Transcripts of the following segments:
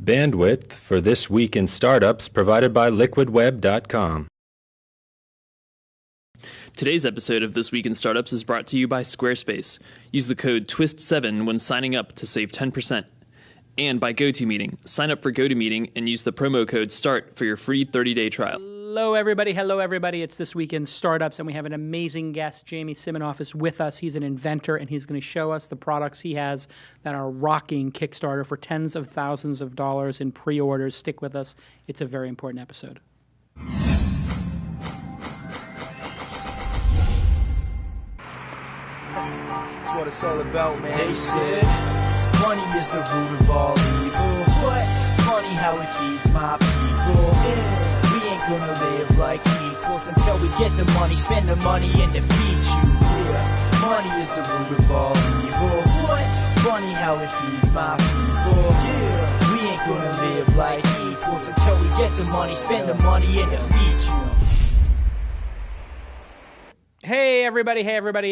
Bandwidth for This Week in Startups provided by liquidweb.com. Today's episode of This Week in Startups is brought to you by Squarespace. Use the code TWiST7 when signing up to save 10%. And by GoToMeeting. Sign up for GoToMeeting and use the promo code START for your free 30-day trial. Hello, everybody. It's This Week in Startups, and we have an amazing guest. Jamie Siminoff is with us. He's an inventor, and he's going to show us the products he has that are rocking Kickstarter for tens of thousands of dollars in pre-orders. Stick with us. It's a very important episode. That's what it's all about, man. They said money is the root of all evil. What? Funny how it feeds my people. Yeah. We ain't gonna live like equals until we get the money, spend the money, and defeat you. Yeah. Money is the root of all evil. What? Funny how it feeds my people. Yeah. We ain't gonna live like equals until we get the money, spend the money, and defeat you. Hey, everybody.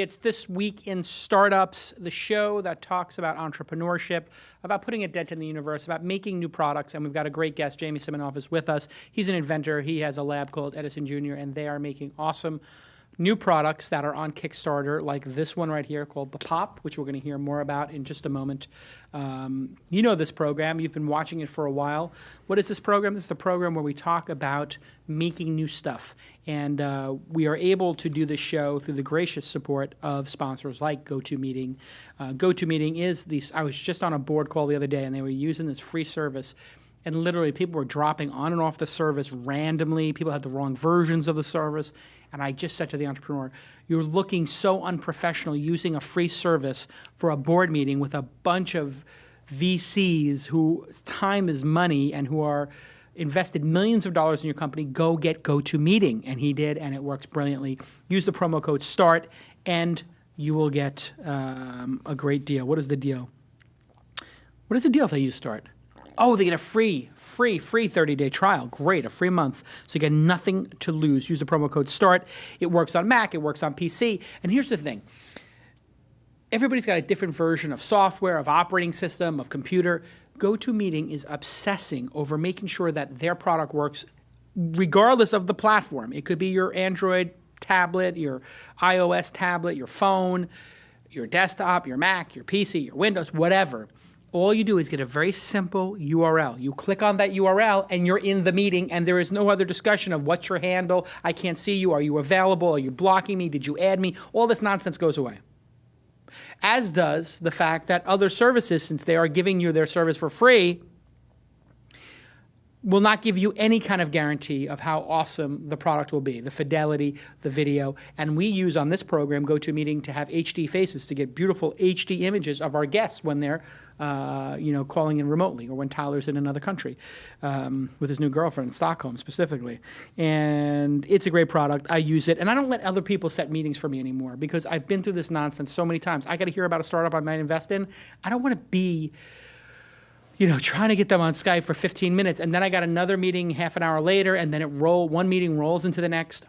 It's This Week in Startups, the show that talks about entrepreneurship, about putting a dent in the universe, about making new products. And we've got a great guest. Jamie Siminoff is with us. He's an inventor. He has a lab called Edison Jr., and they are making awesome new products that are on Kickstarter, like this one right here called The Pop, which we're going to hear more about in just a moment. You know this program. You've been watching it for a while. What is this program? This is a program where we talk about making new stuff. And we are able to do this show through the gracious support of sponsors like GoToMeeting. GoToMeeting is these. I was just on a board call the other day, and they were using this free service. And literally, people were dropping on and off the service randomly. People had the wrong versions of the service. And I just said to the entrepreneur, you're looking so unprofessional using a free service for a board meeting with a bunch of VCs whose time is money and who are invested millions of dollars in your company. Go get GoToMeeting. And he did, and it works brilliantly. Use the promo code START, and you will get a great deal. What is the deal? What is the deal if they use START? Oh, they get a free 30-day trial. Great, a free month. So you get nothing to lose. Use the promo code START. It works on Mac. It works on PC. And here's the thing. Everybody's got a different version of software, of operating system, of computer. GoToMeeting is obsessing over making sure that their product works regardless of the platform. It could be your Android tablet, your iOS tablet, your phone, your desktop, your Mac, your PC, your Windows, whatever. All you do is get a very simple URL. You click on that URL and you're in the meeting, and there is no other discussion of what's your handle, I can't see you, are you available, are you blocking me, did you add me? All this nonsense goes away. As does the fact that other services, since they are giving you their service for free, will not give you any kind of guarantee of how awesome the product will be, the fidelity, the video. And we use on this program, GoToMeeting, to have HD faces, to get beautiful HD images of our guests when they're calling in remotely, or when Tyler's in another country with his new girlfriend in Stockholm specifically. And it's a great product. I use it. And I don't let other people set meetings for me anymore because I've been through this nonsense so many times. I got to hear about a startup I might invest in. I don't want to be trying to get them on Skype for 15 minutes, and then I got another meeting half an hour later, and then one meeting rolls into the next.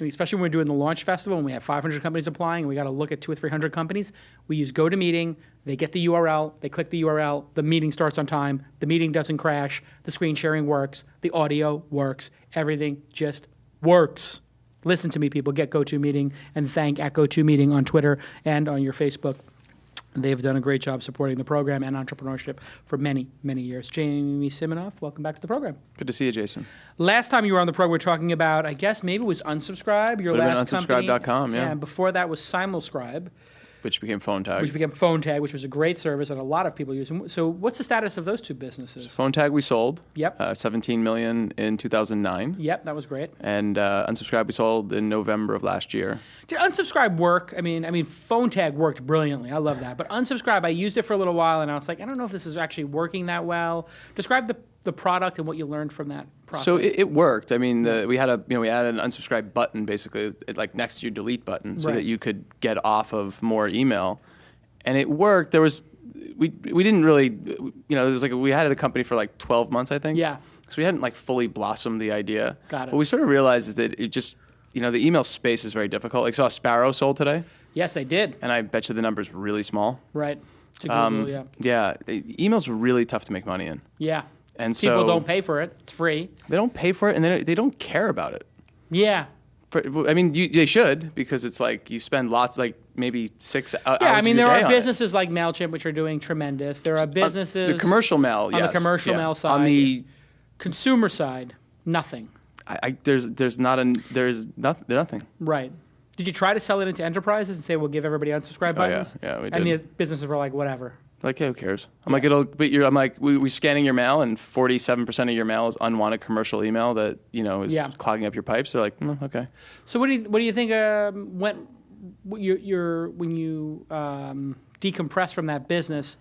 Especially when we're doing the launch festival and we have 500 companies applying and we got to look at 200 or 300 companies, we use GoToMeeting. They get the URL, they click the URL, the meeting starts on time, the meeting doesn't crash, the screen sharing works, the audio works, everything just works. Listen to me, people. Get GoToMeeting and thank at GoToMeeting on Twitter and on your Facebook. They've done a great job supporting the program and entrepreneurship for many, many years. Jamie Siminoff, welcome back to the program. Good to see you, Jason. Last time you were on the program, we were talking about, I guess maybe it was Unsubscribe, your last company. Unsubscribe.com, yeah. And before that was Simulscribe. Which became PhoneTag. Which was a great service that a lot of people use. So what's the status of those two businesses? So PhoneTag we sold. Yep. $17 million in 2009. Yep, that was great. And Unsubscribe we sold in November of last year. Did Unsubscribe work? I mean, PhoneTag worked brilliantly. I love that. But Unsubscribe, I used it for a little while, and I was like, I don't know if this is actually working that well. Describe the product and what you learned from that process. So it worked. I mean, we added an unsubscribe button basically, like next to your delete button, so that you could get off of more email, and it worked. We didn't really, it was like we had the company for like 12 months, I think. Yeah. So we hadn't like fully blossomed the idea. Got it. What we sort of realized is that it just, the email space is very difficult. Like, saw Sparrow sold today. Yes, I did. And I bet you the number's really small. Right. To Google, yeah. Yeah. Email's really tough to make money in. Yeah. And People so don't pay for it. It's free. they don't pay for it, and they don't care about it. Yeah. I mean, they should, because it's like you spend lots, like maybe 6 hours. Yeah, I mean, there are on businesses like MailChimp which are doing tremendous. There are businesses the commercial mail, on yes, the commercial mail side. On the consumer side, nothing. there's nothing. Right. Did you try to sell it into enterprises and say we'll give everybody unsubscribe buttons? Yeah, we And the did. businesses were like, whatever. Like, hey, who cares? I'm like, I'm like, we scanning your mail, and 47% of your mail is unwanted commercial email that is clogging up your pipes. They're like, okay. So what do you think when you decompress from that business?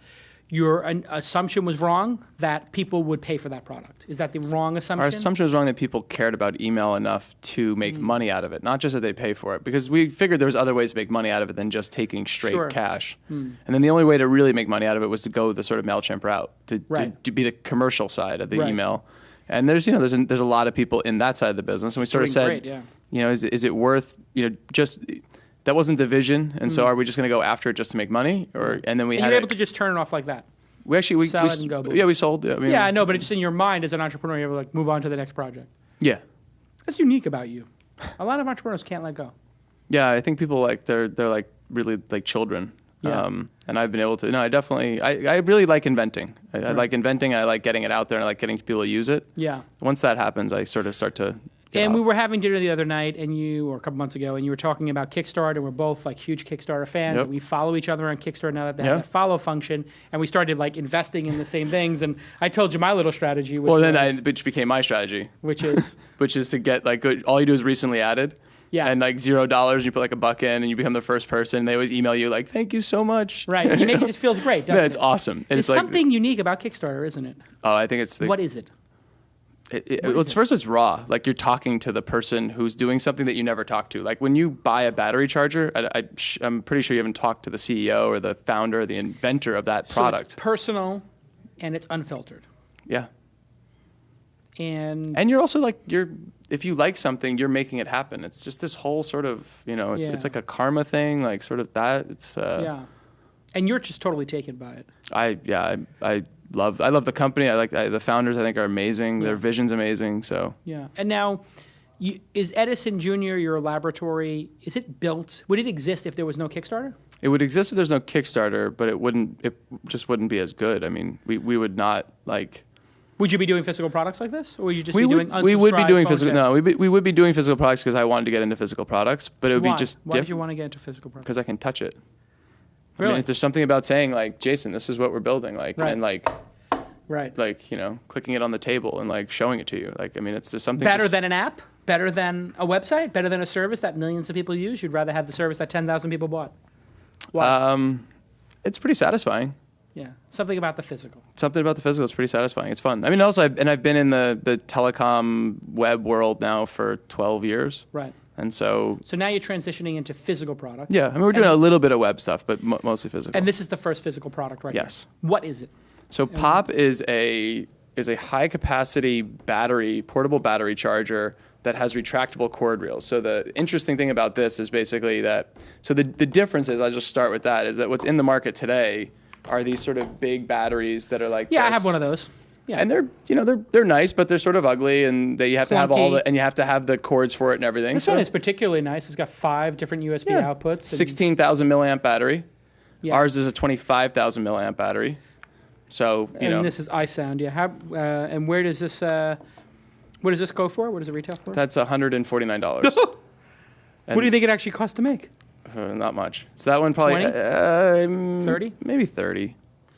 Your assumption was wrong that people would pay for that product. Is that the wrong assumption? Our assumption was wrong that people cared about email enough to make money out of it, not just that they pay for it. Because we figured there was other ways to make money out of it than just taking straight cash. And then the only way to really make money out of it was to go the sort of MailChimp route, to be the commercial side of the email. And there's there's a lot of people in that side of the business, and we sort of said, is it worth just. That wasn't the vision, and so are we just going to go after it just to make money, and then you're able to just turn it off like that. We actually sell it and go. We sold. I know, but it's just in your mind as an entrepreneur. You're like, move on to the next project. Yeah, that's unique about you. A lot of entrepreneurs can't let go. Yeah, I think people they're like really like children. Yeah. And I've been able to. No, I really like inventing. I like inventing. I like getting it out there, and I like getting people to use it. Yeah. Once that happens, I sort of start to. And we were having dinner the other night, or a couple months ago, and you were talking about Kickstarter, and we're both like huge Kickstarter fans, and we follow each other on Kickstarter now that they have that follow function, and we started like investing in the same things. And I told you my little strategy, which became my strategy, which is which is to get all you do is recently added. Yeah. And like $0, you put like $1 in, and you become the first person. They always email you like, "Thank you so much." Right. You make it just feels great, doesn't it? It's awesome. There's something unique about Kickstarter, isn't it? Oh, I think it's what is it? First, it's raw. Like you're talking to the person who's doing something that you never talked to. Like when you buy a battery charger, I'm pretty sure you haven't talked to the CEO or the founder or the inventor of that product. So it's personal and it's unfiltered. Yeah. And you're also like, if you like something, you're making it happen. It's just this whole sort of, it's like a karma thing, like sort of that. It's yeah. And you're just totally taken by it. I love the company. I like the founders. I think are amazing. Their vision's amazing. So yeah. And now, is Edison Jr. your laboratory? Is it built? Would it exist if there was no Kickstarter? It would exist if there's no Kickstarter, but it just wouldn't be as good. I mean, we would not like. Would you be doing physical products like this, or would you just be doing unsubscribed? We would be doing physical. No, we would be doing physical products because I wanted to get into physical products, but it would be just. Why did you want to get into physical products? Because I can touch it. Really? I mean, there's something about saying like, Jason, this is what we're building, like, and like, like clicking it on the table and like showing it to you. Like, I mean, there's something better than an app, better than a website, better than a service that millions of people use. You'd rather have the service that 10,000 people bought. Why? It's pretty satisfying. Yeah, something about the physical. Something about the physical is pretty satisfying. It's fun. I mean, also, I've been in the telecom web world now for 12 years. Right. And so now you're transitioning into physical products. Yeah, I mean, we're doing a little bit of web stuff, but mostly physical. And this is the first physical product, right? Yes. Here. What is it? So Pop is a high capacity portable battery charger that has retractable cord reels. So the interesting thing about this is basically that. So the difference is, I'll just start with that, is that what's in the market today are these sort of big batteries that are like this. I have one of those. Yeah. And they're nice, but they're sort of ugly, and you have to have and you have to have the cords for it and everything. This one is particularly nice. It's got 5 different USB outputs. 16,000 milliamp battery. Yeah. Ours is a 25,000 milliamp battery. So and this is iSound. Yeah. And where does this? What does this go for? What does it retail for? That's $149. What do you think it actually costs to make? Not much. So that one probably 30, maybe 30.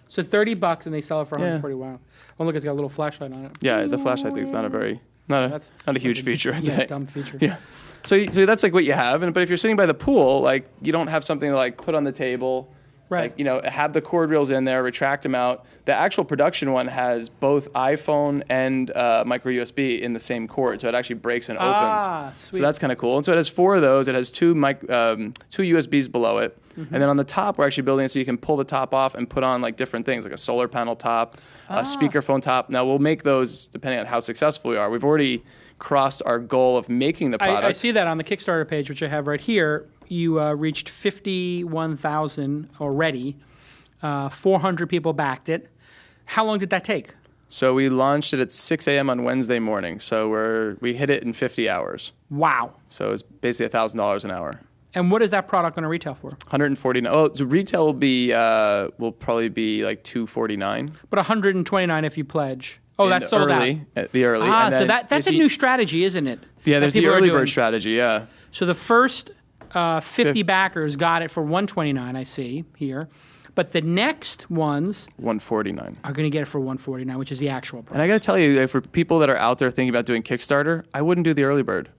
So $30, and they sell it for 140. Wow. Oh, look, it's got a little flashlight on it. Yeah, the flashlight thing is not a huge feature. I'd say. Dumb feature. Yeah. So that's like what you have, but if you're sitting by the pool, like you don't have something to like put on the table. Right. Like, have the cord reels in there, retract them out. The actual production one has both iPhone and micro USB in the same cord, so it actually breaks and opens. Sweet. So that's kind of cool. And so it has 4 of those. It has two USBs below it, and then on the top we're actually building it so you can pull the top off and put on like different things, like a solar panel top, a speakerphone top. Now we'll make those depending on how successful we are. We've already crossed our goal of making the product. I see that on the Kickstarter page, which I have right here. You reached 51,000 already. 400 people backed it. How long did that take? So we launched it at 6 a.m. on Wednesday morning. So we hit it in 50 hours. Wow. So it's basically $1,000 an hour. And what is that product going to retail for? $149. Oh, so retail will probably be like $249. But $129 if you pledge. Oh, that's sold out. The early. Ah, so that's a new strategy, isn't it? Yeah, there's the early bird strategy. Yeah. So the first 50 backers got it for $129. I see here, but the next ones $149 are going to get it for $149, which is the actual price. And I got to tell you, for people that are out there thinking about doing Kickstarter, I wouldn't do the early bird.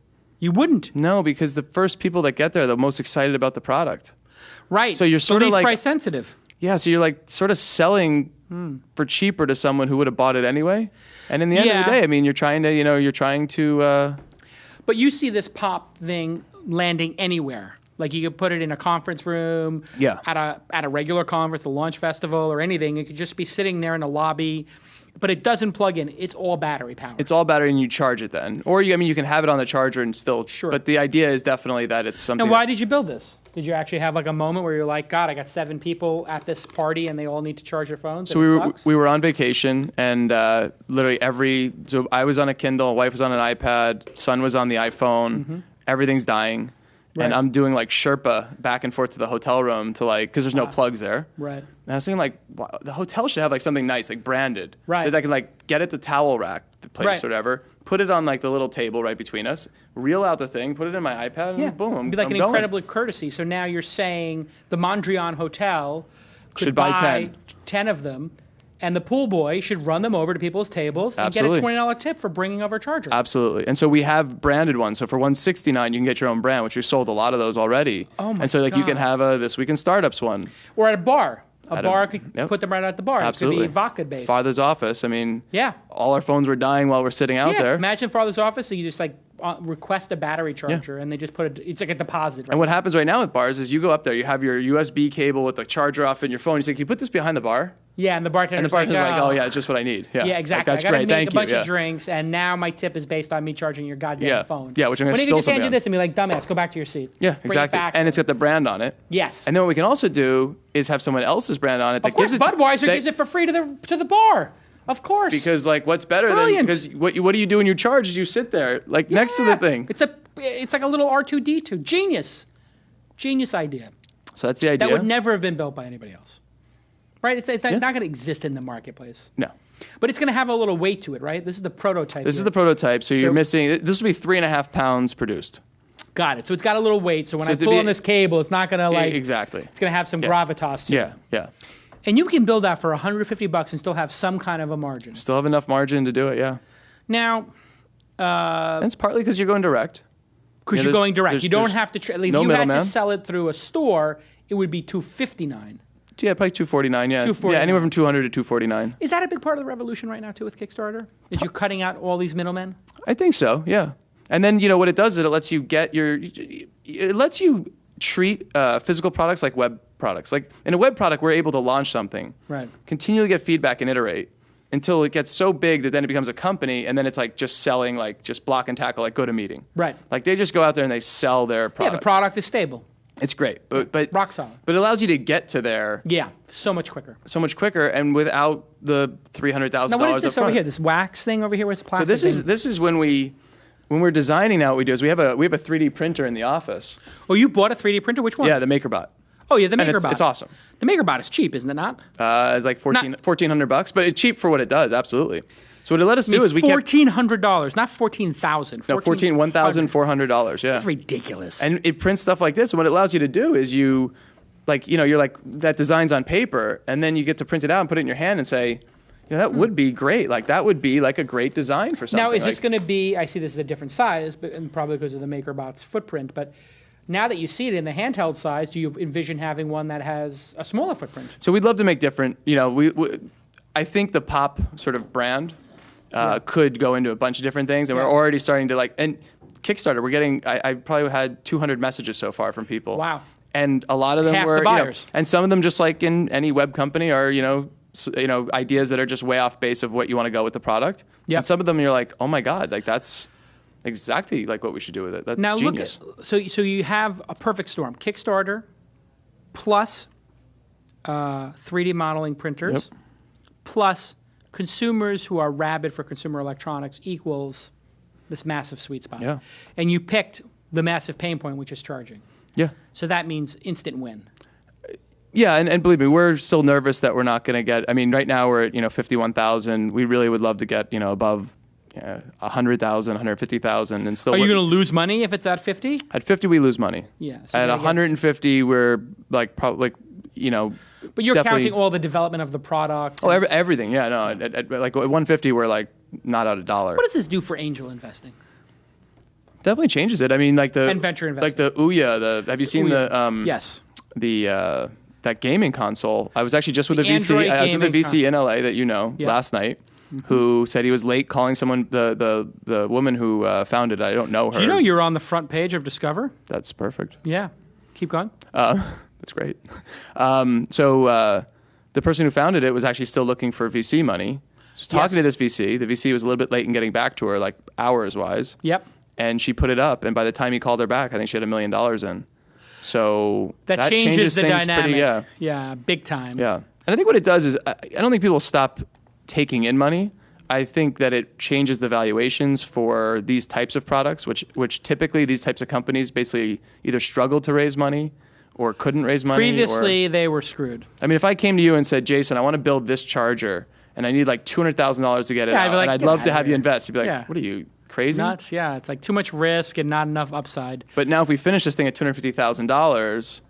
You wouldn't? No, because the first people that get there are the most excited about the product. Right. So you're sort of like price sensitive. Yeah, so you're like sort of selling for cheaper to someone who would have bought it anyway. And in the end of the day, I mean, you're trying to. But you see this pop thing landing anywhere. Like you could put it in a conference room, at a regular conference, a launch festival, or anything. It could just be sitting there in a lobby. But it doesn't plug in. It's all battery powered. It's all battery, and you charge it then. Or you can have it on the charger and still. Sure. But the idea is definitely that it's something. And why did you build this? Did you actually have like a moment where you're like, God, I got 7 people at this party and they all need to charge their phones? So we were on vacation, and literally so I was on a Kindle, wife was on an iPad, son was on the iPhone. Everything's dying. Right. And I'm doing like Sherpa back and forth to the hotel room to because there's no plugs there. Right. And I was thinking wow, the hotel should have like something nice, like branded. Right. That I can get at the towel rack, the place or whatever, put it on like the little table right between us, reel out the thing, put it in my iPad, and boom, It'd be like an incredible courtesy. So now you're saying the Mondrian Hotel should buy 10 of them, and the pool boy should run them over to people's tables and get a $20 tip for bringing over a charger. Absolutely. And so we have branded ones. So for $169, you can get your own brand, which we've sold a lot of those already. Oh my And so God. you can have a This Week in Startups one. Or at a bar. A bar could put them right at the bar. Absolutely. It could be vodka-based. Father's office. I mean, all our phones were dying while we're sitting out there. Imagine Father's office, so you just request a battery charger, and they just put it's like a deposit. Right? And what happens right now with bars is you go up there, you have your USB cable with the charger off in your phone. You say, can you put this behind the bar? Yeah, and the bartender's like, oh yeah, it's just what I need. Yeah, exactly. That's I gotta great. make Thank a bunch you. of drinks, and now my tip is based on me charging your goddamn phone. Yeah, which I'm going to spill spill just hand something you on. this and be like, dumbass, go back to your seat. Yeah, exactly. And it's got the brand on it. Yes. And then what we can also do is have someone else's brand on it that gives it. Of course, Budweiser gives it for free to the bar. Of course. Because what's better than because what do you do when you charge is you sit there next to the thing. It's like a little R2D2. Genius idea. So that's the idea. That would never have been built by anybody else. Right? It's not going to exist in the marketplace. No. But it's going to have a little weight to it, right? This is the prototype. This is the prototype. So you're missing. This will be 3.5 pounds produced. Got it. So it's got a little weight. So when I pull on this cable, it's not going to exactly. It's going to have some gravitas to it. Yeah. And you can build that for $150 and still have some kind of a margin. Still have enough margin to do it. Yeah. Now, and it's partly because you're going direct. Because you're going direct. You don't have to. If no you had middleman. to sell it through a store, it would be $259. Yeah, probably $249. Yeah, $249. Yeah, anywhere from $200 to $249. Is that a big part of the revolution right now too with Kickstarter? Is you're cutting out all these middlemen? I think so. Yeah. And then what it does is it lets you treat physical products like web products. Like in a web product, we're able to launch something, right? Continually get feedback and iterate until it gets so big that then it becomes a company, and then it's like just selling, like just block and tackle, like GoToMeeting. Right. Like they just go out there and they sell their product. Yeah, the product is stable. It's great, but rock solid. But it allows you to get to there. Yeah, so much quicker. And without the $300,000. Now, what is this over here? This wax thing over here? Where's the plastic? So this is when we're designing out. What we do is we have a 3D printer in the office. Oh, you bought a 3D printer? Which one? Yeah, the MakerBot. Oh yeah, the MakerBot. It's awesome. The MakerBot is cheap, isn't it not? It's like $1,400, but it's cheap for what it does. Absolutely. So what it let us do is we $1,400, not $14,000. No, $1,400. Yeah, that's ridiculous. And it prints stuff like this. And what it allows you to do is you're like that design's on paper, and then you get to print it out and put it in your hand and say, that would be great. Like that would be like a great design for something. Now, is this going to be? I see this is a different size, and probably because of the MakerBot's footprint, but. Now that you see it in the handheld size, do you envision having one that has a smaller footprint? So we'd love to make different. I think the pop sort of brand could go into a bunch of different things, and we're already starting to and Kickstarter. We're getting. I probably had 200 messages so far from people. Wow. And a lot of them Half were the buyers. and some of them, just like in any web company, are ideas that are just way off base of what you want to go with the product. Yeah. And some of them you're like, oh my god, like that's. Exactly like what we should do with it. That's now genius. So you have a perfect storm: Kickstarter, plus 3D modeling printers, plus consumers who are rabid for consumer electronics equals this massive sweet spot. Yeah. And you picked the massive pain point, which is charging. Yeah. So that means instant win. Yeah, and believe me, we're still nervous that we're not going to get. I mean, right now we're at 51,000. We really would love to get above 100,000, 150,000, and still. Are you going to lose money if it's at 50? At 50, we lose money. Yeah. So at 150, we're like probably But you're counting all the development of the product. Oh, everything. Yeah, no. At 150, we're like not out a dollar. What does this do for angel investing? Definitely changes it. I mean, like and venture investing. Like the Ouya. Have you seen Ouya. Yes. That gaming console? I was actually just with a VC. Android I was with a VC in LA that last night, who said he was late calling someone. The woman who founded it. I don't know her. Do you know you're on the front page of Discover? That's perfect. Yeah. Keep going. That's great. So the person who founded it was actually still looking for VC money. Just talking to this VC. The VC was a little bit late in getting back to her, like hours wise. Yep. And she put it up, and by the time he called her back, I think she had $1 million in. So that changes the things dynamic. Yeah, big time. Yeah. And I think what it does is, I don't think people stop taking in money. I think that it changes the valuations for these types of products, which typically these types of companies basically either struggled to raise money or couldn't raise money. Previously, they were screwed. I mean, if I came to you and said, Jason, I want to build this charger, and I need like $200,000 to get it out, like, and I'd love to have you invest, you'd be like, what are you, crazy? Nuts, yeah. It's like too much risk and not enough upside. But now if we finish this thing at $250,000,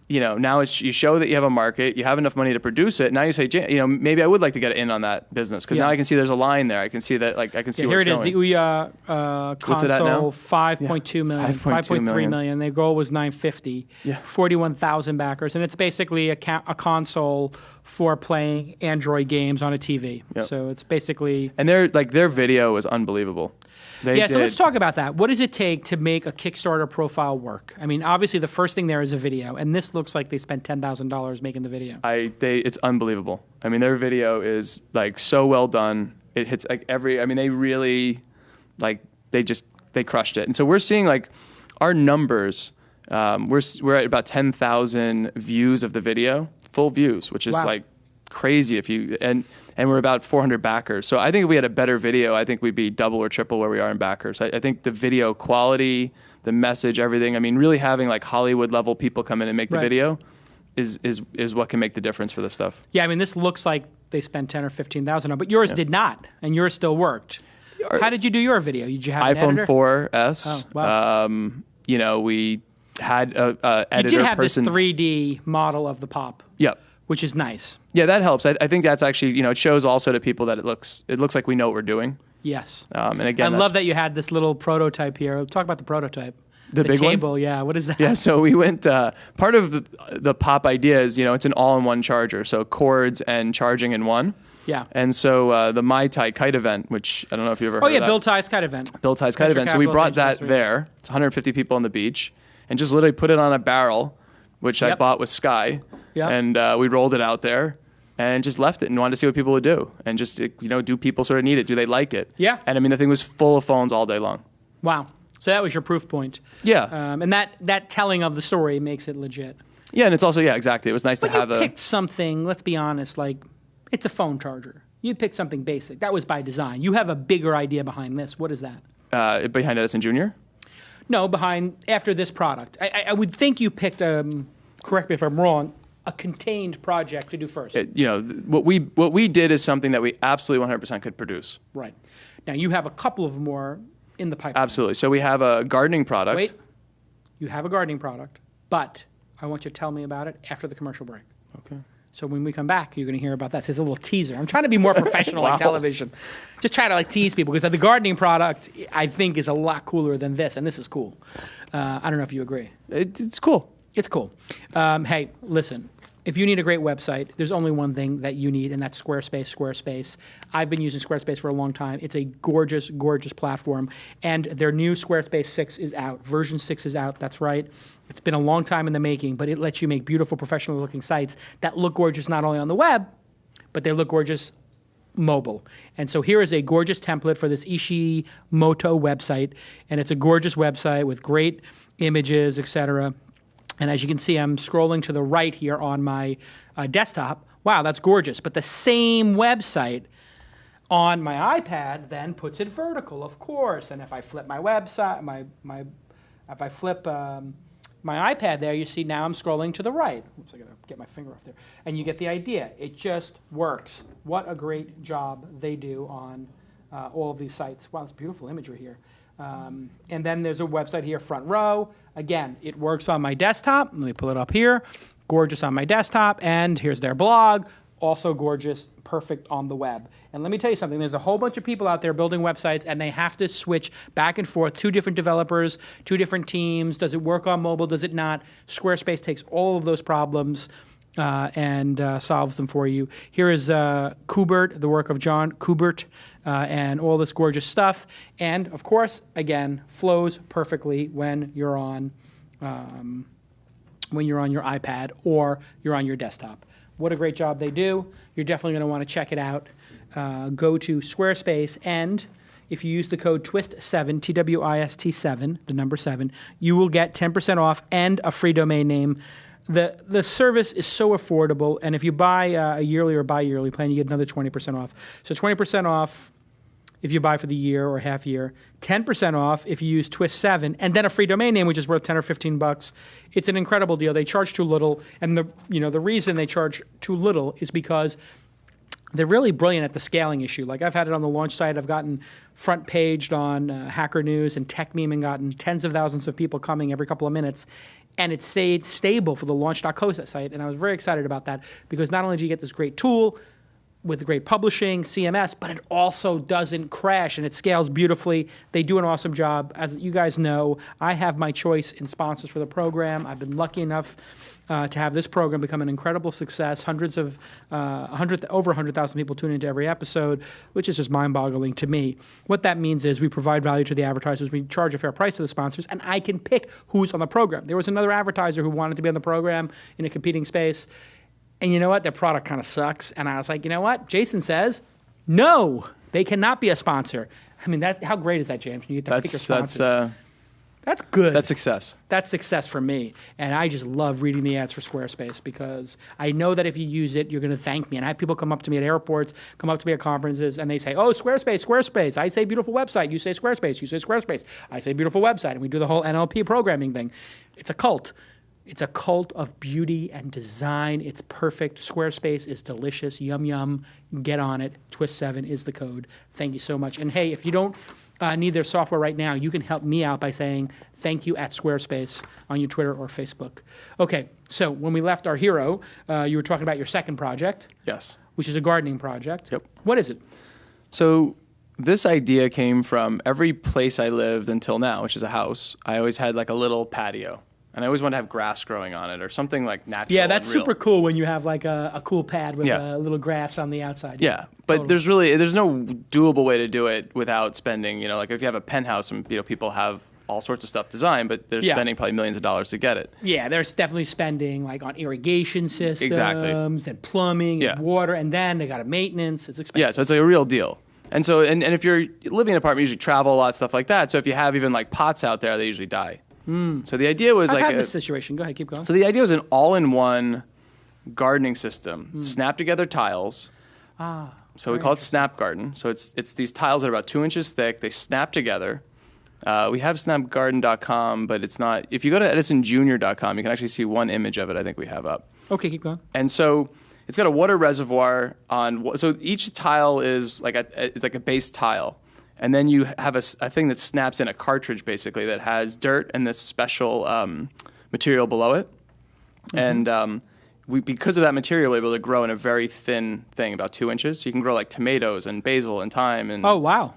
now you show that you have a market, you have enough money to produce it. Now you say, maybe I would like to get in on that business because now I can see there's a line there. I can see that, I can see where it's going. Here it is, the Ouya console, 5.2 million, 5.3 million. Their goal was 950. 41,000 backers, and it's basically a console for playing Android games on a TV. Yep. So it's basically and their video was unbelievable. So let's talk about that. What does it take to make a Kickstarter profile work? I mean, obviously the first thing there is a video, and this looks like they spent $10,000 making the video. It's unbelievable. I mean, their video is like so well done. It hits like they really they crushed it. And so we're seeing like our numbers. We're at about 10,000 views of the video, full views, which is like crazy and we're about 400 backers. So I think if we had a better video, I think we'd be double or triple where we are in backers. I think the video quality, the message, everything. I mean, really having like Hollywood level people come in and make the video is what can make the difference for this stuff. Yeah, I mean, this looks like they spent 10 or 15,000 on, but yours did not, and yours still worked. How did you do your video? Did you have an iPhone editor? 4S? Oh, wow. We had a editor. You did have this 3D model of the pop. Yep. Which is nice. Yeah, that helps. I think that's actually, it shows also to people that it looks like we know what we're doing. Yes. And again, I love that you had this little prototype here. Let's talk about the prototype. The big table, one? Yeah. What is that? Yeah, so we went, part of the pop idea is, it's an all-in-one charger, so cords and charging in one. Yeah. And so the Mai Tai Kite event, which I don't know if you've ever heard of that. Bill Tai's Kite event. Bill Tai's Kite event. So we brought that there. It's 150 people on the beach and just literally put it on a barrel, which I bought with Sky. Yep. And we rolled it out there and just left it and wanted to see what people would do. And just, do people sort of need it? Do they like it? Yeah. And I mean, the thing was full of phones all day long. Wow. So that was your proof point. Yeah. And that telling of the story makes it legit. Yeah, and it's also, exactly. It was nice to have you picked something, let's be honest, like it's a phone charger. You picked something basic. That was by design. You have a bigger idea behind this. What is that? Behind Edison Jr.? No, after this product. I would think you picked, correct me if I'm wrong, a contained project to do first. What we did is something that we absolutely 100% could produce. Right. Now, you have a couple of more in the pipeline. Absolutely. So we have a gardening product. Wait. You have a gardening product, but I want you to tell me about it after the commercial break. Okay. So when we come back, you're going to hear about that. So it's a little teaser. I'm trying to be more professional like television. Just try to tease people because the gardening product, I think, is a lot cooler than this, and this is cool. I don't know if you agree. It's cool. It's cool. Hey, listen. If you need a great website, there's only one thing that you need, and that's Squarespace. I've been using Squarespace for a long time. It's a gorgeous, gorgeous platform. And their new Squarespace 6 is out. Version 6 is out. That's right. It's been a long time in the making, but it lets you make beautiful, professional-looking sites that look gorgeous not only on the web, but they look gorgeous mobile. And so here is a gorgeous template for this Ishimoto website. And it's a gorgeous website with great images, etc. And as you can see, I'm scrolling to the right here on my desktop. Wow, that's gorgeous. But the same website on my iPad then puts it vertical, of course. And if I flip my website, if I flip my iPad there, you see now I'm scrolling to the right. Oops, I gotta get my finger off there. And you get the idea. It just works. What a great job they do on all of these sites. Wow, it's beautiful imagery here. And then there's a website here, Front Row. Again, it works on my desktop. Let me pull it up here. Gorgeous on my desktop. And here's their blog. Also gorgeous, perfect on the web. And let me tell you something. There's a whole bunch of people out there building websites, and they have to switch back and forth. 2 different developers, 2 different teams. Does it work on mobile? Does it not? Squarespace takes all of those problems and solves them for you. Here is Kubert, the work of John Kubert, and all this gorgeous stuff. And, of course, again, flows perfectly when you're on your iPad or you're on your desktop. What a great job they do. You're definitely going to want to check it out. Go to Squarespace, and if you use the code TWiST7, TWiST 7, the number 7, you will get 10% off and a free domain name. The service is so affordable, and if you buy a yearly or bi-yearly plan, you get another 20% off. So 20% off if you buy for the year or half year, 10% off if you use TWiST7, and then a free domain name, which is worth $10 or $15. It's an incredible deal. They charge too little, and the reason they charge too little is because they're really brilliant at the scaling issue. Like, I've had it on the launch site. I've gotten front paged on Hacker News and Tech Meme and gotten tens of thousands of people coming every couple of minutes. And it stayed stable for the launch.co site. And I was very excited about that because not only do you get this great tool with great publishing, CMS, but it also doesn't crash and it scales beautifully. They do an awesome job. As you guys know, I have my choice in sponsors for the program. I've been lucky enough to have this program become an incredible success. Over 100,000 people tune into every episode, which is just mind-boggling to me. What that means is we provide value to the advertisers. We charge a fair price to the sponsors, and I can pick who's on the program. There was another advertiser who wanted to be on the program in a competing space, and you know what? Their product kind of sucks. And I was like, you know what? Jason says, no, they cannot be a sponsor. I mean, how great is that, James? You get to pick your sponsors. That's good. That's success. That's success for me. And I just love reading the ads for Squarespace because I know that if you use it, you're going to thank me. And I have people come up to me at airports, come up to me at conferences, and they say, oh, Squarespace, Squarespace. I say beautiful website. You say Squarespace. You say Squarespace. I say beautiful website. And we do the whole NLP programming thing. It's a cult. It's a cult of beauty and design. It's perfect. Squarespace is delicious. Yum, yum. Get on it. TWiST7 is the code. Thank you so much. And hey, if you don't need their software right now, you can help me out by saying thank you at Squarespace on your Twitter or Facebook. Okay, so when we left our hero, you were talking about your second project. Yes. Which is a gardening project. Yep. What is it? So this idea came from every place I lived until now, which is a house. I always had like a little patio. And I always wanted to have grass growing on it or something like natural. Yeah, that's and real. super cool when you have like a cool pad with a little grass on the outside. Yeah, but totally. there's no doable way to do it without spending, like if you have a penthouse and people have all sorts of stuff designed, but they're spending probably millions of dollars to get it. Yeah, there's definitely spending like on irrigation systems and plumbing and water, and then they got a maintenance. It's expensive. Yeah, so it's like a real deal. And so, and if you're living in an apartment, you usually travel a lot, stuff like that. So if you have even like pots out there, they usually die. So the idea was I've had this situation. Go ahead, keep going. So the idea was an all-in-one gardening system, snap-together tiles. So we call it Snap Garden. So it's these tiles that are about 2 inches thick. They snap together. We have snapgarden.com, but it's not. If you go to edisonjr.com, you can actually see one image of it. I think we have up. Okay, keep going. And so it's got a water reservoir on. So each tile is it's like a base tile. And then you have a thing that snaps in a cartridge, basically, that has dirt and this special material below it. Mm-hmm. And because of that material, we're able to grow in a very thin thing, about 2 inches. So you can grow like tomatoes and basil and thyme and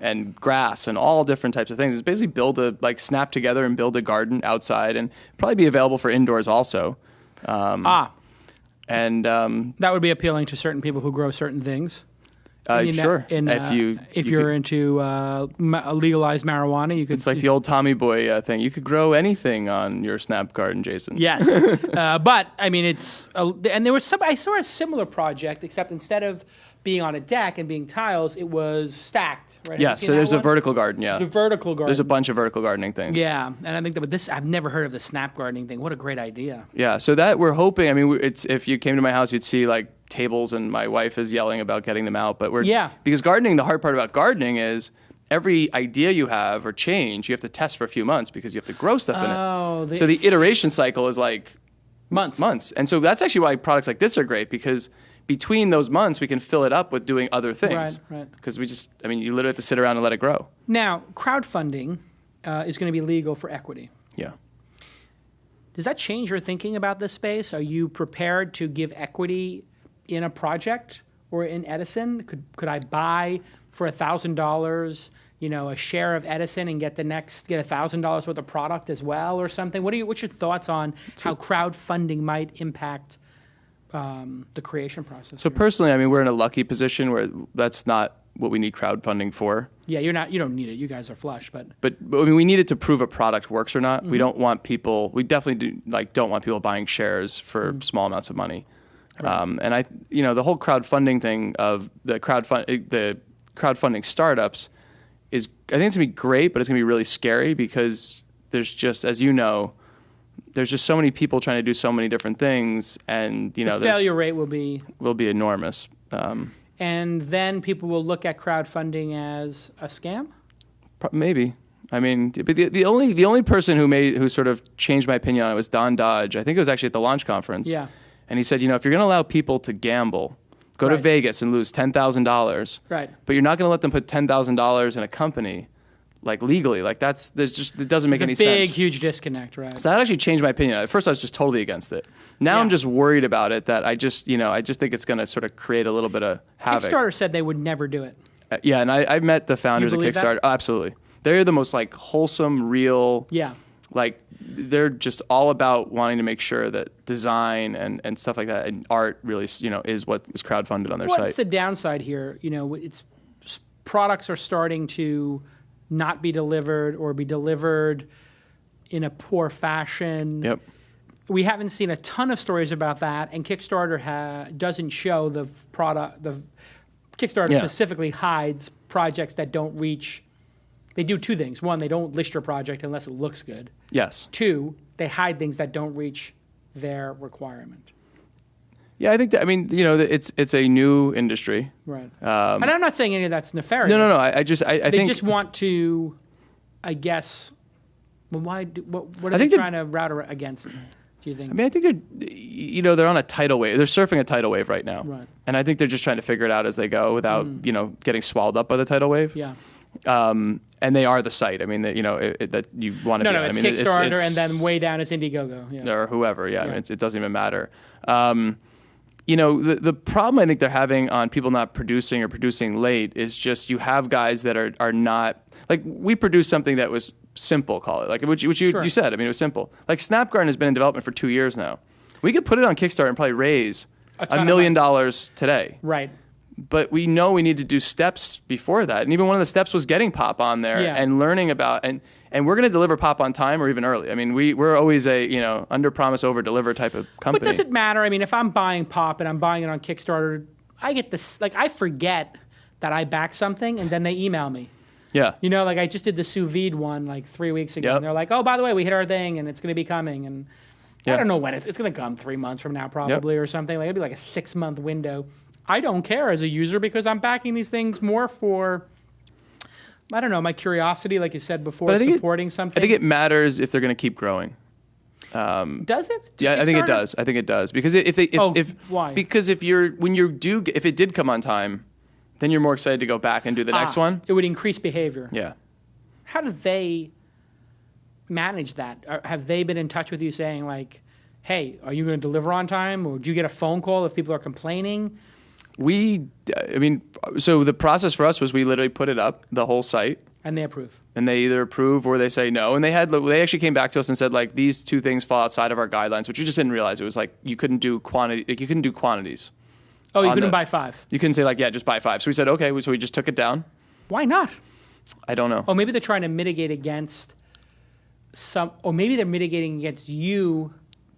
and grass and all different types of things. It's basically snap together and build a garden outside, and probably be available for indoors also. And that would be appealing to certain people who grow certain things. Sure. If you're into legalized marijuana, you could. It's like the old Tommy Boy thing. You could grow anything on your Snap Garden, Jason. Yes, but I mean, and there was I saw a similar project, except instead of being on a deck and being tiles, it was stacked. Right? Yeah. So there's a vertical garden. Yeah. The vertical garden. There's a bunch of vertical gardening things. Yeah, and I think that I've never heard of the Snap gardening thing. What a great idea. Yeah. So that we're hoping. I mean, if you came to my house, you'd see like tables and my wife is yelling about getting them out. But because gardening, the hard part about gardening is every idea you have or change, you have to test for a few months because you have to grow stuff in it. So the iteration cycle is like months. And so that's actually why products like this are great, because between those months, we can fill it up with doing other things. Right. Because you literally have to sit around and let it grow. Now, crowdfunding is going to be legal for equity. Yeah. Does that change your thinking about this space? Are you prepared to give equity in a project or in Edison? Could I buy for $1,000, a share of Edison and get $1,000 worth of product as well, or something? What's your thoughts on how crowdfunding might impact the creation process? So personally, we're in a lucky position where that's not what we need crowdfunding for. Yeah, you don't need it. You guys are flush, but we need it to prove a product works or not. We don't want people. We definitely don't want people buying shares for small amounts of money. Right. And the whole crowdfunding thing of the crowdfunding startups I think it's gonna be great, but it's gonna be really scary because there's just, as you know, there's just so many people trying to do so many different things, and the failure rate will be enormous. And then people will look at crowdfunding as a scam? Maybe. But the only person who sort of changed my opinion on it was Don Dodge. I think it was actually at the launch conference. Yeah. And he said, if you're going to allow people to gamble, go to Vegas and lose $10,000. Right. But you're not going to let them put $10,000 in a company, legally. It doesn't make any sense. Big, huge disconnect, right? So that actually changed my opinion. At first, I was just totally against it. Now I'm just worried about it. That I just think it's going to sort of create a little bit of havoc. Kickstarter said they would never do it. And I've met the founders of Kickstarter. That? Oh, absolutely, they're the most wholesome, real. Yeah. They're just all about wanting to make sure that design and stuff like that and art really is what is crowdfunded on their site. What's the downside here? It's products are starting to not be delivered or be delivered in a poor fashion. Yep. We haven't seen a ton of stories about that, and Kickstarter doesn't show the product. The Kickstarter specifically hides projects that don't reach. They do two things. One, they don't list your project unless it looks good. Yes. Two, they hide things that don't reach their requirement. Yeah, I think that, it's a new industry. Right. And I'm not saying any of that's nefarious. No. I think they just want to, I guess. Well, why? What are they trying to route against? Do you think? I think they're on a tidal wave. They're surfing a tidal wave right now. Right. And I think they're just trying to figure it out as they go without getting swallowed up by the tidal wave. Yeah. And they are the site. That you want to be. No, it's Kickstarter, and then way down is Indiegogo. Yeah. Or whoever. Yeah. It doesn't even matter. The problem I think they're having on people not producing or producing late is just you have guys that are not, we produced something that was simple, call it, which you said. It was simple. Snapgarden has been in development for 2 years now. We could put it on Kickstarter and probably raise $1 million today. Right. But we know we need to do steps before that. And even one of the steps was getting Pop on there and learning about, and we're going to deliver Pop on time or even early. We're always a, under promise, over deliver type of company. But does it matter? If I'm buying Pop and I'm buying it on Kickstarter, I get this, I forget that I backed something and then they email me. Yeah. I just did the sous vide one 3 weeks ago. Yep. And they're like, oh, by the way, we hit our thing and it's going to be coming. And I don't know when it's going to come, 3 months from now probably or something. It'll be a 6-month window. I don't care as a user because I'm backing these things more for, I don't know, my curiosity, like you said before, supporting something. I think it matters if they're going to keep growing. Does it? Yeah, I think it does. Because why? Because if it did come on time, then you're more excited to go back and do the next one. It would increase behavior. Yeah. How do they manage that? Have they been in touch with you saying hey, are you going to deliver on time? Or do you get a phone call if people are complaining? So the process for us was we literally put it up, the whole site. And they approve. And they either approve or they say no. And they actually came back to us and said, these two things fall outside of our guidelines, which we just didn't realize. It was you couldn't do quantities. Oh, you couldn't buy 5? You couldn't say, just buy 5. So we said, okay, so we just took it down. Why not? I don't know. Oh, maybe they're trying to mitigate against or maybe they're mitigating against you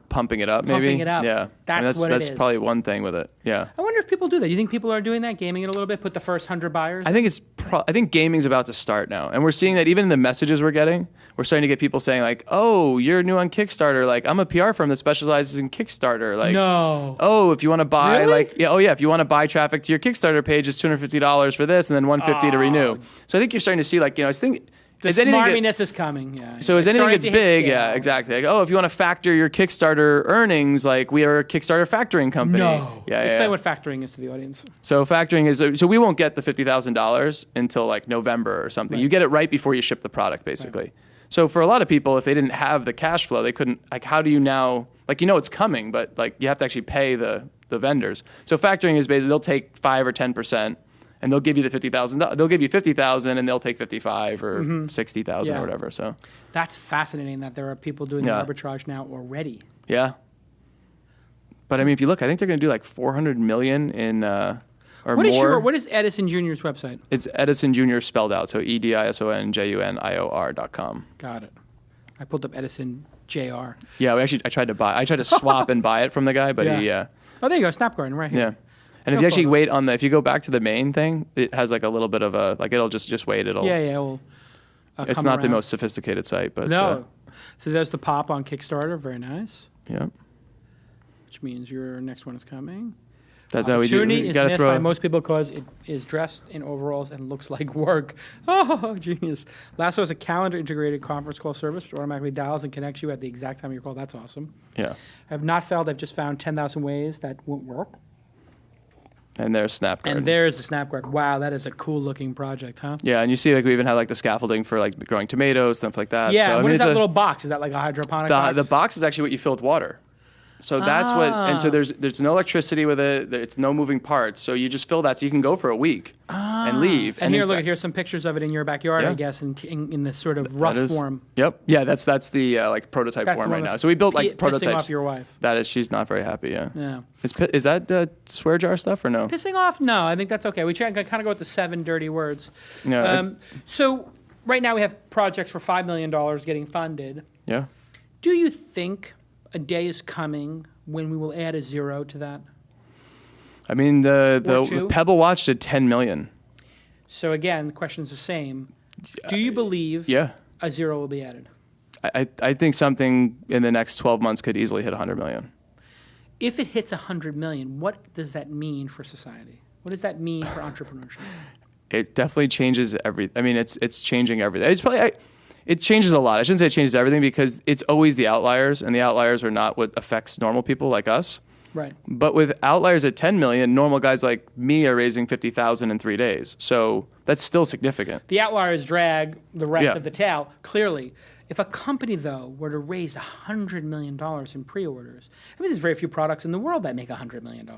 pumping it up, maybe. Pumping it up. Yeah. That's what it is. That's probably one thing with it. Yeah. I wonder if people do that. You think people are doing that, gaming it a little bit, put the first 100 buyers? I think gaming's about to start now. And we're seeing that even in the messages we're getting, we're starting to get people saying like, "Oh, you're new on Kickstarter. Like, I'm a PR firm that specializes in Kickstarter. Like, No. oh, if you want to buy Really? like, yeah, oh yeah, if you want to buy traffic to your Kickstarter page, it's $250 for this, and then $150 to renew. So I think you're starting to see like, you know, I think The as anything smarminess is coming. Yeah. so as It's anything starting gets to hit big, scale. yeah, exactly. Like, oh, if you want to factor your Kickstarter earnings, like we are a Kickstarter factoring company. No. Yeah, Explain yeah. what factoring is to the audience. So factoring is so we won't get the $50,000 until like November or something. Right. You get it right before you ship the product, basically. Right. So for a lot of people, if they didn't have the cash flow, they couldn't. Like, how do you now? Like, you know, it's coming, but like you have to actually pay the vendors. So factoring is basically they'll take 5 or 10%. And they'll give you the $50,000. They'll give you $50,000, and they'll take 55 or 60,000 or whatever. So that's fascinating that there are people doing the arbitrage now already. Yeah, but I mean, if you look, I think they're going to do like 400 million in or more. What is Edison Jr.'s website? It's Edison Jr. spelled out, so EDISONJUNIOR.com. Got it. I pulled up Edison Jr. Yeah, I tried to swap and buy it from the guy, but he. Oh, there you go, Snapgarden right here. Yeah. And if you actually wait on if you go back to the main thing, it has like a little bit of a, like it'll just wait. It'll. Yeah. Well, it's not the most sophisticated site, but. No. So there's the pop on Kickstarter. Very nice. Yeah. Which means your next one is coming. That's how we do. Opportunity We is gotta missed throw. by most people because it is dressed in overalls and looks like work. Oh, genius. Lasso is a calendar-integrated conference call service which automatically dials and connects you at the exact time of your call. That's awesome. Yeah. I have not failed. I've just found 10,000 ways that won't work. And there's Snapgarden. And there's the Snapgarden. Wow, that is a cool-looking project, huh? Yeah, and you see, like we even have like the scaffolding for like growing tomatoes, stuff like that. Yeah. So, What I mean, is that it's little box? Is that like a hydroponic box? the box is actually what you fill with water. So that's what, and so there's no electricity with it. It's no moving parts. So you just fill that, so you can go for a week and leave. And here, look, here's some pictures of it in your backyard, I guess, in this sort of rough form. Yep. Yeah, that's the like prototype That's form the right one now. So we built like pissing prototypes. off your wife. That is, she's not very happy. Yeah. Yeah. Is that swear jar stuff or no? Pissing off? No, I think that's okay. We try kind of go with the 7 dirty words. Yeah. So right now we have projects for $5 million getting funded. Yeah. Do you think a day is coming when we will add a 0 to that? I mean, Or the two? Pebble Watch did 10 million. So again, the question's the same. Do you believe Yeah. a 0 will be added? I think something in the next 12 months could easily hit 100 million. If it hits 100 million, what does that mean for society? What does that mean for entrepreneurship? It definitely changes everything. I mean, it's changing everything. It's probably it changes a lot. I shouldn't say it changes everything because it's always the outliers, and the outliers are not what affects normal people like us. Right. But with outliers at 10 million, normal guys like me are raising 50,000 in 3 days. So that's still significant. The outliers drag the rest Yeah. of the tail, clearly. If a company, though, were to raise $100 million in pre-orders, I mean, there's very few products in the world that make $100 million.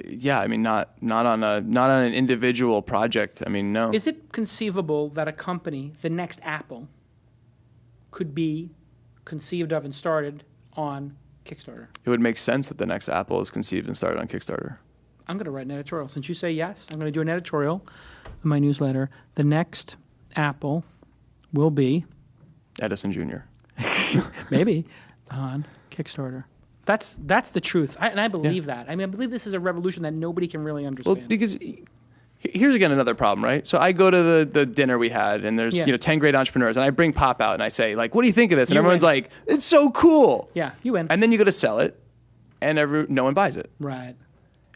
Yeah, I mean, not on an individual project. I mean, no. Is it conceivable that a company, the next Apple, could be conceived of and started on Kickstarter? It would make sense that the next Apple is conceived and started on Kickstarter. I'm going to write an editorial. Since you say yes, I'm going to do an editorial in my newsletter. The next Apple will be Edison Jr. maybe on Kickstarter. That's the truth, and I believe that. I mean, I believe this is a revolution that nobody can really understand. Well, because here's again another problem, right? So I go to the dinner we had, and there's 10 great entrepreneurs, and I bring Pop out, and I say like, "What do you think of this?" And everyone's like, "It's so cool." Yeah, you win. And then you go to sell it, and no one buys it. Right.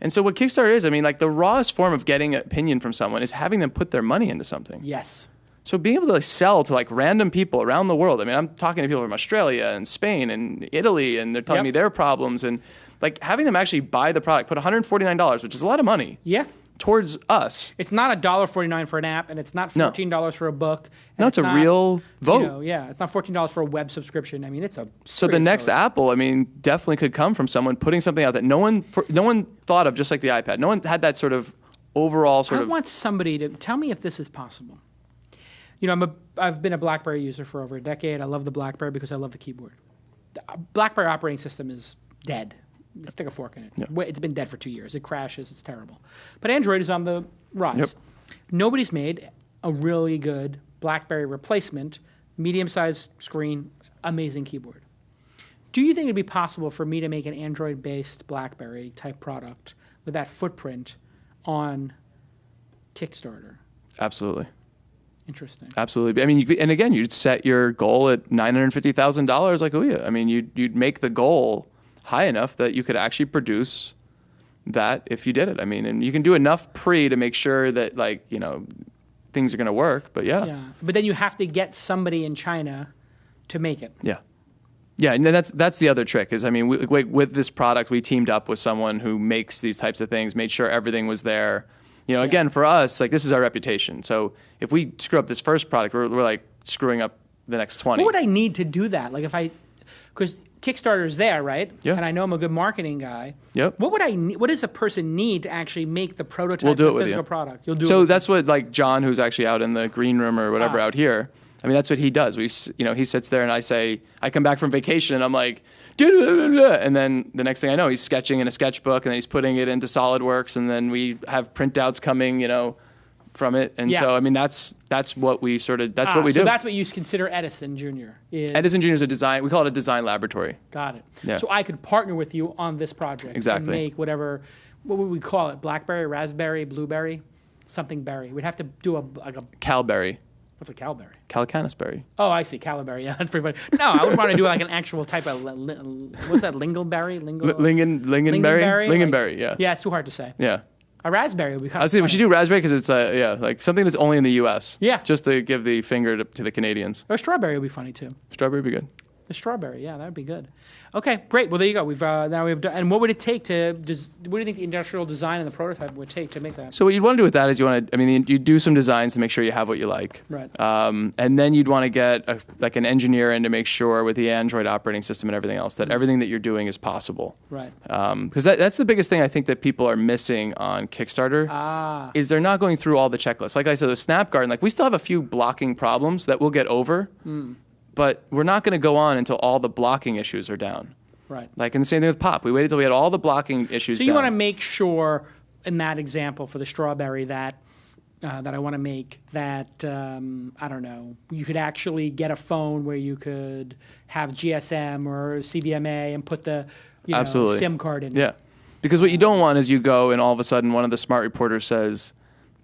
And so what Kickstarter is, I mean, like the rawest form of getting an opinion from someone is having them put their money into something. Yes. So being able to like, sell to like random people around the world. I mean, I'm talking to people from Australia and Spain and Italy, and they're telling me their problems, and like having them actually buy the product, put $149, which is a lot of money. Yeah. Towards us. It's not $1.49 for an app, and it's not $14 for a book. No, it's a real vote. It's not $14 for a web subscription. I mean, it's a So the next Apple, I mean, definitely could come from someone putting something out that no one thought of, just like the iPad. No one had that sort of overall I want somebody to tell me if this is possible. You know, I've been a Blackberry user for over a decade. I love the Blackberry because I love the keyboard. The Blackberry operating system is dead. Stick a fork in it. Yeah. It's been dead for 2 years. It crashes. It's terrible. But Android is on the rise. Yep. Nobody's made a really good Blackberry replacement, medium-sized screen, amazing keyboard. Do you think it'd be possible for me to make an Android-based Blackberry type product with that footprint on Kickstarter? Absolutely. Interesting. Absolutely. I mean, and again, you'd set your goal at $950,000 like Ouya. I mean, you'd make the goal high enough that you could actually produce that if you did it. I mean, and you can do enough to make sure that things are going to work. But yeah. But then you have to get somebody in China to make it. Yeah. Yeah, and that's the other trick is, I mean, with this product, we teamed up with someone who makes these types of things, made sure everything was there. Again, for us, this is our reputation. So if we screw up this first product, we're like screwing up the next 20. What would I need to do that? Because Kickstarter's there, right? Yeah. And I know I'm a good marketing guy. Yep. What would I need? What does a person need to actually make the prototype We'll do of it the with physical you. product? You'll do it. So with that's what John, who's actually out in the green room or whatever out here. I mean, that's what he does. He sits there and I come back from vacation and I'm like, and then the next thing I know, he's sketching in a sketchbook and then he's putting it into SolidWorks and then we have printouts coming, from it. And so, I mean, that's what we what we do. So that's what you consider Edison Jr. Edison Jr. is a design, we call it a design laboratory. Got it. Yeah. So I could partner with you on this project. Exactly. And make what would we call it? Blackberry, raspberry, blueberry, something berry. We'd have to do a Calberry. What's a cowberry? Calacanisberry. Oh, I see. Calaberry. Yeah, that's pretty funny. No, I would want to do an actual type of, what's that, lingonberry? Lingonberry? Lingonberry, yeah. Yeah, it's too hard to say. Yeah. A raspberry would be kind I of see. We should do raspberry because it's something that's only in the U.S. Yeah. Just to give the finger to the Canadians. Or strawberry would be funny too. Strawberry would be good. The strawberry, yeah, that would be good. Okay, great. Well, there you go. We've done. And what would it take to? What do you think the industrial design and the prototype would take to make that? So what you'd want to do with that is you do some designs to make sure you have what you like. Right. And then you'd want to get an engineer in to make sure with the Android operating system and everything else that everything that you're doing is possible. Right. Because that's the biggest thing I think that people are missing on Kickstarter is they're not going through all the checklists. Like I said, with Snapgarden, we still have a few blocking problems that we'll get over. But we're not going to go on until all the blocking issues are down. Right. And the same thing with Pop. We waited till we had all the blocking issues down. So you want to make sure, in that example for the strawberry, that I want to make that, I don't know, you could actually get a phone where you could have GSM or CDMA and put the Absolutely. SIM card in. Yeah. Because what you don't want is you go and all of a sudden one of the smart reporters says,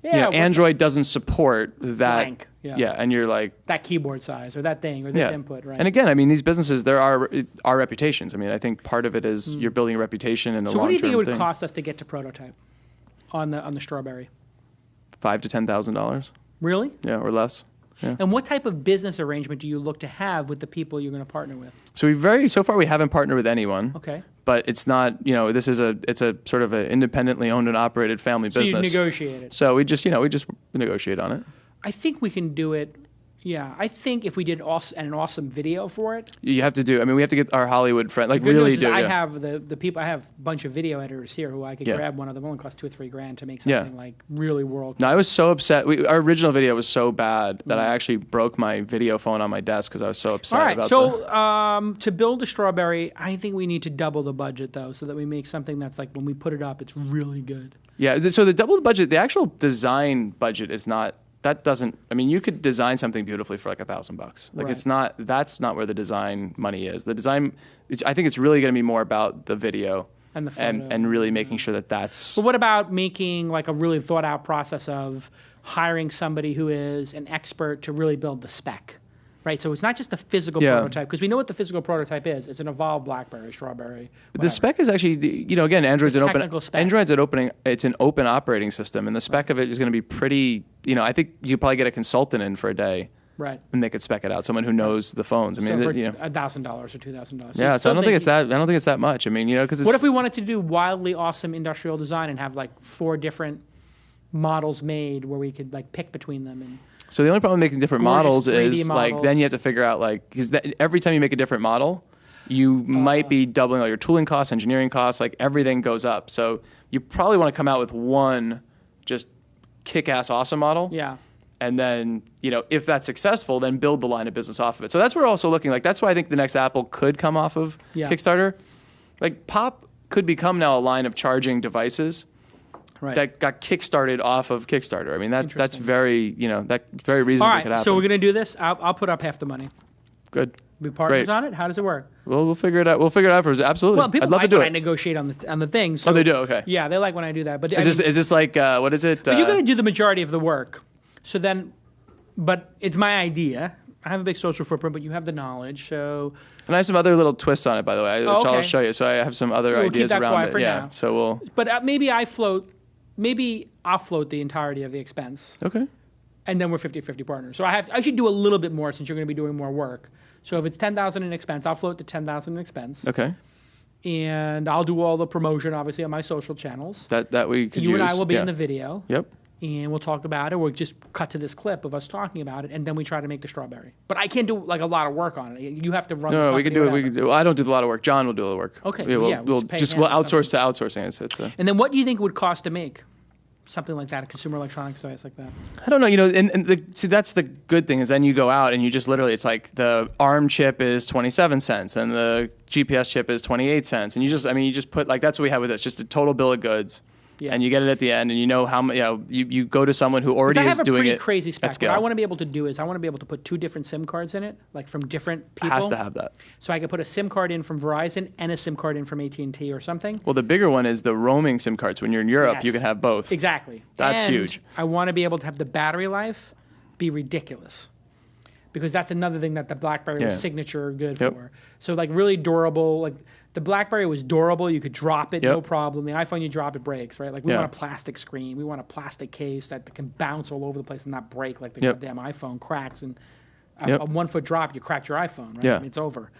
Android doesn't support that. Blank. Yeah, and you're like... that keyboard size or that thing or this input, right? And again, I mean, these businesses, there are reputations. I mean, I think part of it is you're building a reputation and a long-term thing. So what do you think it would cost us to get to prototype on the strawberry? $5,000 to $10,000. Really? Yeah, or less. Yeah. And what type of business arrangement do you look to have with the people you're going to partner with? So far we haven't partnered with anyone. Okay. But it's not, it's a sort of an independently owned and operated family business. So you negotiate it. So we just negotiate on it. I think we can do it. Yeah, I think if we did an awesome video for it. You have to do. I mean, we have to get our Hollywood friend. The good news is I have the people. I have a bunch of video editors here who I could grab one of them. Only cost $2 or $3 to make something really world. No, I was so upset. Our original video was so bad that I actually broke my video phone on my desk because I was so upset. All right, about so to build a strawberry, I think we need to double the budget though, so that we make something that's when we put it up, it's really good. Yeah. So the double the budget, the actual design budget is not. That doesn't. I mean, you could design something beautifully for $1,000. Right. It's not. That's not where the design money is. The design. I think it's really going to be more about the video and the photo. and really making sure that that's. But what about making a really thought out process of hiring somebody who is an expert to really build the spec, right? So it's not just a physical prototype, because we know what the physical prototype is. It's an evolved Blackberry, strawberry. Whatever. The spec is actually, again, Android's an open. It's an open operating system, and the spec of it is going to be pretty. I think you probably get a consultant in for a day, right, and they could spec it out. Someone who knows the phones. I mean, so for $1,000 or $2,000. Yeah, so I don't think it's that much. I mean, because what if we wanted to do wildly awesome industrial design and have 4 different models made where we could pick between them and. So the only problem with making different models is models. then you have to figure out because every time you make a different model, you might be doubling all your tooling costs, engineering costs, everything goes up. So you probably want to come out with one just kick-ass awesome model. Yeah. And then, if that's successful, then build the line of business off of it. So that's what we're also looking that's why I think the next Apple could come off of Kickstarter. Pop could become now a line of charging devices. Right. That got kickstarted off of Kickstarter. I mean, that's very, that's very reasonable. All right, so we're going to do this. I'll put up half the money. Good. We partners on it? How does it work? Well, we'll figure it out. We'll figure it out for absolutely. Well, people I'd love like to do when it. I negotiate on the things. So, they do? Okay. Yeah, they like when I do that. But is this like, what is it? But you're going to do the majority of the work. So then but it's my idea. I have a big social footprint, but you have the knowledge, so. And I have some other little twists on it, by the way, which okay. I'll show you. So I have some other We'll ideas keep that around quiet it. for Yeah. now. So we'll. But maybe I'll float the entirety of the expense. Okay. And then we're 50-50 partners. So I should do a little bit more since you're going to be doing more work. So if it's $10,000 in expense, I'll float the $10,000 in expense. Okay. And I'll do all the promotion, obviously, on my social channels. That we could use. You and I will be in the video. Yep. And we'll talk about it. We'll just cut to this clip of us talking about it, and then we try to make the strawberry. But I can't do like a lot of work on it. You have to run. No, the we can do it. whatever. We can do. I don't do a lot of work. John will do the work. Okay, Yeah, well, we'll just pay we'll him or outsource to outsourcing. It's And then what do you think it would cost to make something like that, a consumer electronics device like that? I don't know. You know, see, that's the good thing is then you go out and you just literally, it's like the ARM chip is 27 cents and the GPS chip is 28 cents, and you just put like that's what we have with this, just a total bill of goods. Yeah. And you get it at the end, and you know how much. You go to someone who already is doing it. I have a pretty crazy spec. At scale. What I want to be able to do is I want to be able to put 2 different SIM cards in it, like from different people. Has to have that. So I could put a SIM card in from Verizon and a SIM card in from AT&T or something. Well, the bigger one is the roaming SIM cards. When you're in Europe, Yes. you can have both. Exactly. That's and huge. I want to be able to have the battery life be ridiculous. Because that's another thing that the Blackberry was signature good for. So like really durable, like the Blackberry was durable. You could drop it, no problem. The iPhone, you drop it, breaks, right? Like we want a plastic screen. We want a plastic case that can bounce all over the place and not break like the goddamn iPhone cracks. And a 1 foot drop, you cracked your iPhone, right? Yeah. I mean, it's over.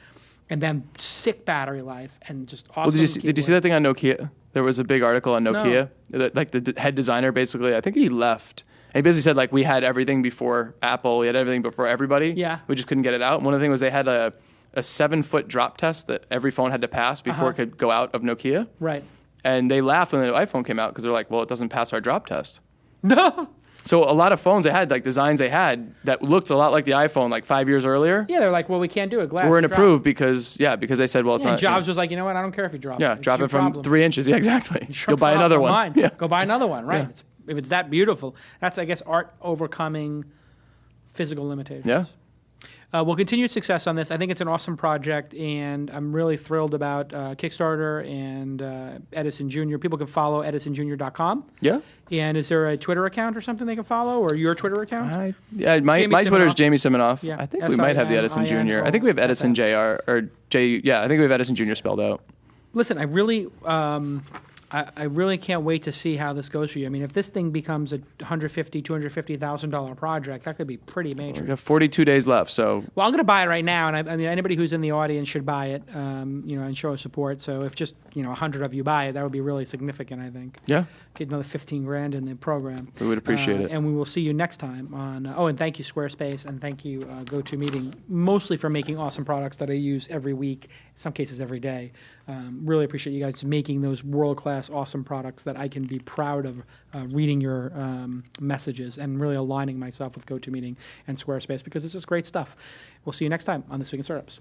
And then sick battery life and just awesome. Well, did you see that thing on Nokia? There was a big article on Nokia. Like the head designer, basically, I think he left. And he basically said, like, we had everything before Apple. We had everything before everybody. Yeah. We just couldn't get it out. And one of the things was they had a 7-foot drop test that every phone had to pass before it could go out of Nokia. Right. And they laughed when the iPhone came out because they're like, well, it doesn't pass our drop test. No. So a lot of phones they had, like designs they had that looked a lot like the iPhone like 5 years earlier. Yeah, they're like, well, we can't do it. Glass. Weren't drop. approved because they said, well, it's And not. Jobs was like, you know what? I don't care if you drop it. Yeah, It's drop your it from problem. 3 inches. Yeah, exactly. Your Go buy another problem, one. mine. Yeah. Go buy another one, right? Yeah. If it's that beautiful, that's, I guess, art overcoming physical limitations. Yeah. We'll continue success on this. I think it's an awesome project, and I'm really thrilled about Kickstarter and Edison Jr. People can follow edisonjr.com. Yeah. And is there a Twitter account or something they can follow, or your Twitter account? My Jamie Twitter is Siminoff. Jamie Siminoff. Yeah. I think we might have the Edison Jr. I think we have Edison Jr. or J. Yeah, I think we have Edison Jr. spelled out. Listen, I really can't wait to see how this goes for you. I mean, if this thing becomes a $150,000, $250,000 project, that could be pretty major. We have 42 days left, so. Well, I'm going to buy it right now, and I mean, anybody who's in the audience should buy it, and show support. So if just 100 of you buy it, that would be really significant, I think. Yeah. Get another $15,000 in the program. We would appreciate it. And we will see you next time on. And thank you Squarespace, and thank you GoToMeeting, mostly for making awesome products that I use every week, in some cases every day. Really appreciate you guys making those world-class, awesome products that I can be proud of reading your messages and really aligning myself with GoToMeeting and Squarespace because this is great stuff. We'll see you next time on This Week in Startups.